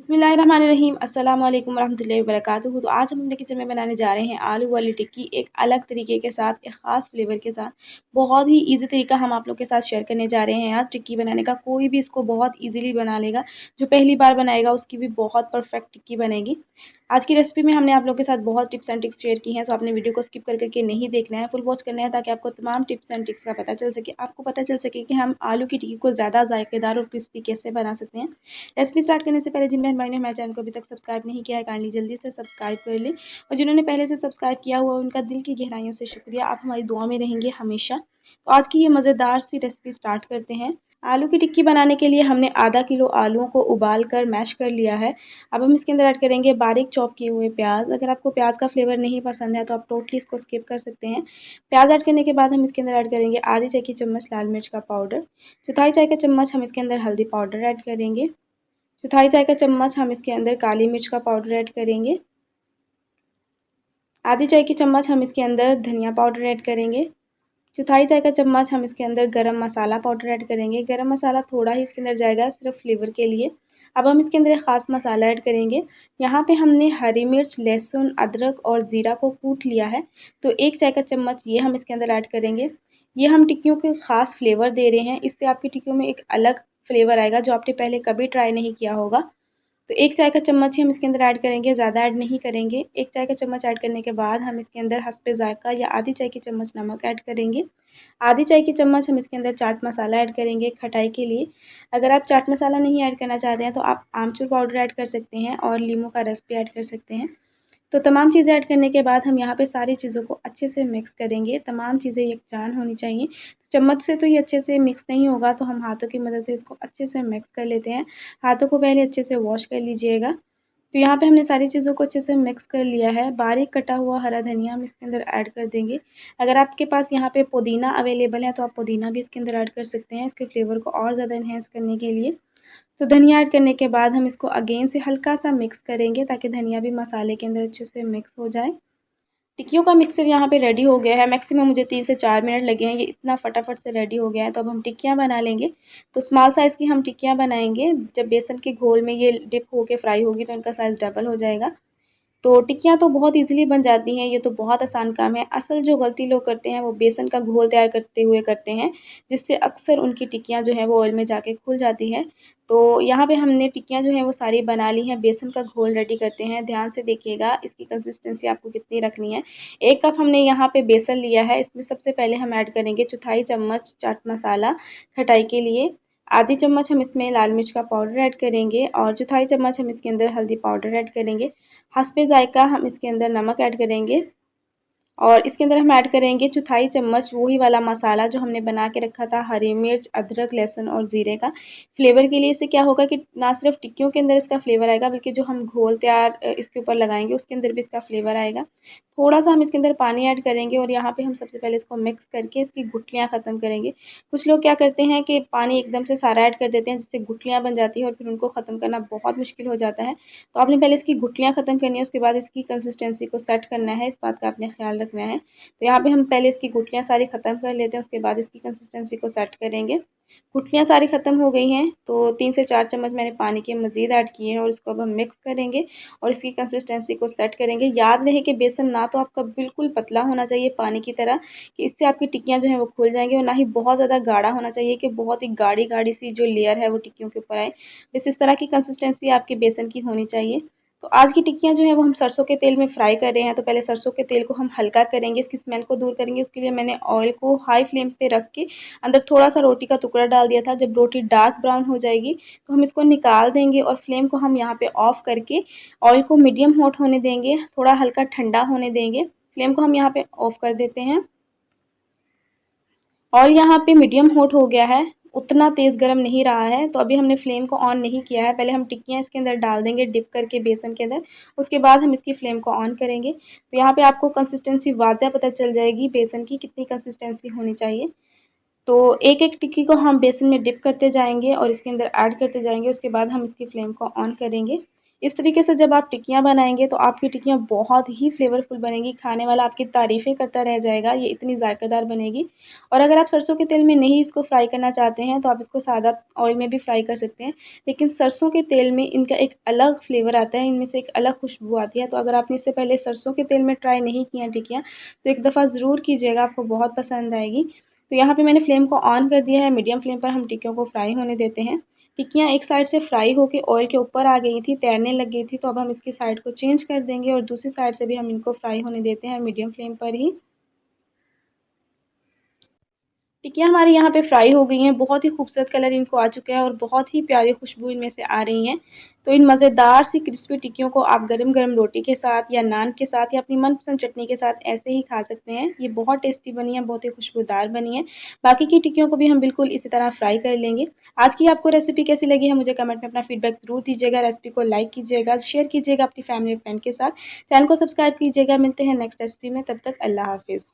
बिस्मिल्लाहिर्रहमानिर्रहीम अस्सलाम वालेकुम रहमतुल्लाहि वबरकातुहू। तो आज हम अपने किचन में बनाने जा रहे हैं आलू वाली टिक्की, एक अलग तरीके के साथ, एक ख़ास फ्लेवर के साथ। बहुत ही इजी तरीका हम आप लोग के साथ शेयर करने जा रहे हैं आज टिक्की बनाने का। कोई भी इसको बहुत इजीली बना लेगा, जो पहली बार बनाएगा उसकी भी बहुत परफेक्ट टिक्की बनेगी। आज की रेसिपी में हमने आप लोगों के साथ बहुत टिप्स एंड ट्रिक्स शेयर की हैं, तो आपने वीडियो को स्किप करके नहीं देखना है, फुल वॉच करना है, ताकि आपको तमाम टिप्स एंड ट्रिक्स का पता चल सके। आपको पता चल सके कि हम आलू की टिक्की को ज़्यादा जायकेदार और क्रिस्पी कैसे बना सकते हैं। रेसिपी स्टार्ट करने से पहले जिन बहन भाई ने हमारे चैनल को अभी तक सब्सक्राइब नहीं किया है, काइंडली जल्दी से सब्सक्राइब कर लें, और जिन्होंने पहले से सब्सक्राइब किया हुआ उनका दिल की गहराइयों से शुक्रिया। आप हमारी दुआ में रहेंगे हमेशा। तो आज की ये मज़ेदार सी रेसिपी स्टार्ट करते हैं। आलू की टिक्की बनाने के लिए हमने आधा किलो आलूओं को उबाल कर मैश कर लिया है। अब हम इसके अंदर ऐड करेंगे बारीक चॉप किए हुए प्याज। अगर आपको प्याज का फ्लेवर नहीं पसंद है तो आप टोटली इसको स्किप कर सकते हैं। प्याज ऐड करने के बाद हम इसके अंदर ऐड करेंगे आधी चाय की चम्मच लाल मिर्च का पाउडर, चौथाई चाय का चम्मच हम इसके अंदर हल्दी पाउडर ऐड करेंगे, चौथाई चाय का चम्मच हम इसके अंदर काली मिर्च का पाउडर ऐड करेंगे, आधी चाय की चम्मच हम इसके अंदर धनिया पाउडर ऐड करेंगे, चौथाई चाय का चम्मच हम इसके अंदर गरम मसाला पाउडर ऐड करेंगे। गरम मसाला थोड़ा ही इसके अंदर जाएगा, सिर्फ फ्लेवर के लिए। अब हम इसके अंदर एक ख़ास मसाला ऐड करेंगे। यहाँ पे हमने हरी मिर्च, लहसुन, अदरक और ज़ीरा को कूट लिया है, तो एक चाय का चम्मच ये हम इसके अंदर ऐड करेंगे। ये हम टिक्कियों के ख़ास फ्लेवर दे रहे हैं, इससे आपकी टिक्कियों में एक अलग फ्लेवर आएगा जो आपने पहले कभी ट्राई नहीं किया होगा। तो एक चाय का चम्मच ही हम इसके अंदर ऐड करेंगे, ज़्यादा ऐड नहीं करेंगे। एक चाय का चम्मच ऐड करने के बाद हम इसके अंदर हस्बे ज़ायक़ा या आधी चाय की चम्मच नमक ऐड करेंगे। आधी चाय की चम्मच हम इसके अंदर चाट मसाला ऐड करेंगे खटाई के लिए। अगर आप चाट मसाला नहीं ऐड करना चाहते हैं तो आप आमचूर पाउडर ऐड कर सकते हैं और नींबू का रस भी ऐड कर सकते हैं। तो तमाम चीज़ें ऐड करने के बाद हम यहाँ पे सारी चीज़ों को अच्छे से मिक्स करेंगे। तमाम चीज़ें यकजान होनी चाहिए। चम्मच से तो ये अच्छे से मिक्स नहीं होगा, तो हम हाथों की मदद से इसको अच्छे से मिक्स कर लेते हैं। हाथों को पहले अच्छे से वॉश कर लीजिएगा। तो यहाँ पे हमने सारी चीज़ों को अच्छे से मिक्स कर लिया है। बारीक कटा हुआ हरा धनिया हम इसके अंदर ऐड कर देंगे। अगर आपके पास यहाँ पे पुदीना अवेलेबल है तो आप पुदीना भी इसके अंदर ऐड कर सकते हैं, इसके फ्लेवर को और ज़्यादा इन्हेंस करने के लिए। तो धनिया ऐड करने के बाद हम इसको अगेन से हल्का सा मिक्स करेंगे, ताकि धनिया भी मसाले के अंदर अच्छे से मिक्स हो जाए। टिक्कियों का मिक्सचर यहाँ पे रेडी हो गया है। मैक्सिमम मुझे 3 से 4 मिनट लगे हैं, ये इतना फटाफट से रेडी हो गया है। तो अब हम टिक्कियाँ बना लेंगे। तो स्मॉल साइज़ की हम टिक्कियाँ बनाएंगे। जब बेसन के घोल में ये डिप होके फ्राई होगी तो इनका साइज़ डबल हो जाएगा। तो टिक्कियाँ तो बहुत ईज़िली बन जाती हैं, ये तो बहुत आसान काम है। असल जो गलती लोग करते हैं वो बेसन का घोल तैयार करते हुए करते हैं, जिससे अक्सर उनकी टिक्कियाँ जो हैं वो ऑयल में जाके खुल जाती हैं। तो यहाँ पे हमने टिक्कियाँ जो हैं वो सारी बना ली हैं। बेसन का घोल रेडी करते हैं, ध्यान से देखिएगा इसकी कंसिस्टेंसी आपको कितनी रखनी है। 1 कप हमने यहाँ पे बेसन लिया है, इसमें सबसे पहले हम ऐड करेंगे चौथाई चम्मच चाट मसाला खटाई के लिए, आधी चम्मच हम इसमें लाल मिर्च का पाउडर ऐड करेंगे, और चौथाई चम्मच हम इसके अंदर हल्दी पाउडर ऐड करेंगे। हस्बे ज़ायक़ा हम इसके अंदर नमक ऐड करेंगे, और इसके अंदर हम ऐड करेंगे चौथाई चम्मच वही वाला मसाला जो हमने बना के रखा था, हरी मिर्च, अदरक, लहसुन और ज़ीरे का फ्लेवर के लिए। इससे क्या होगा कि ना सिर्फ टिक्कियों के अंदर इसका फ्लेवर आएगा, बल्कि जो हम घोल तैयार इसके ऊपर लगाएंगे उसके अंदर भी इसका फ्लेवर आएगा। थोड़ा सा हम इसके अंदर पानी ऐड करेंगे, और यहाँ पे हम सबसे पहले इसको मिक्स करके इसकी गुठलियाँ ख़त्म करेंगे। कुछ लोग क्या करते हैं कि पानी एकदम से सारा ऐड कर देते हैं, जिससे गुठलियाँ बन जाती हैं और फिर उनको ख़त्म करना बहुत मुश्किल हो जाता है। तो आपने पहले इसकी गुठलियाँ ख़त्म करनी है, उसके बाद इसकी कंसिस्टेंसी को सेट करना है, इस बात का आपने ख्याल रखना है। तो यहाँ पे हम पहले इसकी गुठलियाँ सारी ख़त्म कर लेते हैं, उसके बाद इसकी कंसिस्टेंसी को सेट करेंगे। गुठलियाँ सारी ख़त्म हो गई हैं, तो 3 से 4 चम्मच मैंने पानी के मज़ीद ऐड किए हैं, और इसको अब हम मिक्स करेंगे और इसकी कंसिस्टेंसी को सेट करेंगे। याद रहे कि बेसन ना तो आपका बिल्कुल पतला होना चाहिए पानी की तरह, कि इससे आपकी टिक्कियाँ जो हैं वो खुल जाएंगी, और ना ही बहुत ज़्यादा गाढ़ा होना चाहिए कि बहुत ही गाढ़ी गाढ़ी सी जो लेयर है वो टिक्कियों के ऊपर आए। बस इस तरह की कंसिस्टेंसी आपके बेसन की होनी चाहिए। तो आज की टिक्कियाँ जो हैं वो हम सरसों के तेल में फ्राई कर रहे हैं। तो पहले सरसों के तेल को हम हल्का करेंगे, इसकी स्मेल को दूर करेंगे। उसके लिए मैंने ऑयल को हाई फ्लेम पे रख के अंदर थोड़ा सा रोटी का टुकड़ा डाल दिया था। जब रोटी डार्क ब्राउन हो जाएगी तो हम इसको निकाल देंगे, और फ्लेम को हम यहाँ पे ऑफ करके ऑयल को मीडियम हॉट होने देंगे, थोड़ा हल्का ठंडा होने देंगे। फ्लेम को हम यहाँ पे ऑफ कर देते हैं। ऑयल यहाँ पे मीडियम हॉट हो गया है, उतना तेज़ गर्म नहीं रहा है। तो अभी हमने फ्लेम को ऑन नहीं किया है। पहले हम टिक्कियाँ इसके अंदर डाल देंगे डिप करके बेसन के अंदर, उसके बाद हम इसकी फ्लेम को ऑन करेंगे। तो यहाँ पे आपको कंसिस्टेंसी वाज़ह पता चल जाएगी बेसन की कितनी कंसिस्टेंसी होनी चाहिए। तो एक एक टिक्की को हम बेसन में डिप करते जाएंगे और इसके अंदर ऐड करते जाएंगे, उसके बाद हम इसकी फ्लेम को ऑन करेंगे। इस तरीके से जब आप टिक्कियाँ बनाएंगे तो आपकी टिक्कियाँ बहुत ही फ्लेवरफुल बनेगी, खाने वाला आपकी तारीफ़ें करता रह जाएगा, ये इतनी ज़ायकेदार बनेगी। और अगर आप सरसों के तेल में नहीं इसको फ्राई करना चाहते हैं तो आप इसको सादा ऑयल में भी फ्राई कर सकते हैं, लेकिन सरसों के तेल में इनका एक अलग फ्लेवर आता है, इनमें से एक अलग खुशबू आती है। तो अगर आपने इससे पहले सरसों के तेल में ट्राई नहीं किया टिक्कियाँ तो एक दफ़ा ज़रूर कीजिएगा, आपको बहुत पसंद आएगी। तो यहाँ पे मैंने फ्लेम को ऑन कर दिया है, मीडियम फ्लेम पर हम टिक्कियों को फ्राई होने देते हैं। टिक्कियाँ एक साइड से फ्राई होके ऑयल के ऊपर आ गई थी, तैरने लग गई थी, तो अब हम इसकी साइड को चेंज कर देंगे और दूसरी साइड से भी हम इनको फ्राई होने देते हैं मीडियम फ्लेम पर ही। टिक्कियाँ हमारी यहाँ पे फ्राई हो गई हैं, बहुत ही खूबसूरत कलर इनको आ चुका है और बहुत ही प्यारी खुशबू इनमें से आ रही हैं। तो इन मज़ेदार सी क्रिस्पी टिक्कियों को आप गरम-गरम रोटी के साथ या नान के साथ या अपनी मनपसंद चटनी के साथ ऐसे ही खा सकते हैं। ये बहुत टेस्टी बनी है, बहुत ही खुशबूदार बनी है। बाकी की टिक्कियों को भी हम बिल्कुल इसी तरह फ्राई कर लेंगे। आज की आपको रेसिपी कैसी लगी है मुझे कमेंट में अपना फीडबैक ज़रूर दीजिएगा। रेसिपी को लाइक कीजिएगा, शेयर कीजिएगा अपनी फैमिली और फ्रेंड के साथ। चैनल को सब्सक्राइब कीजिएगा। मिलते हैं नेक्स्ट रेसिपी में, तब तक अल्लाह हाफ़िज़।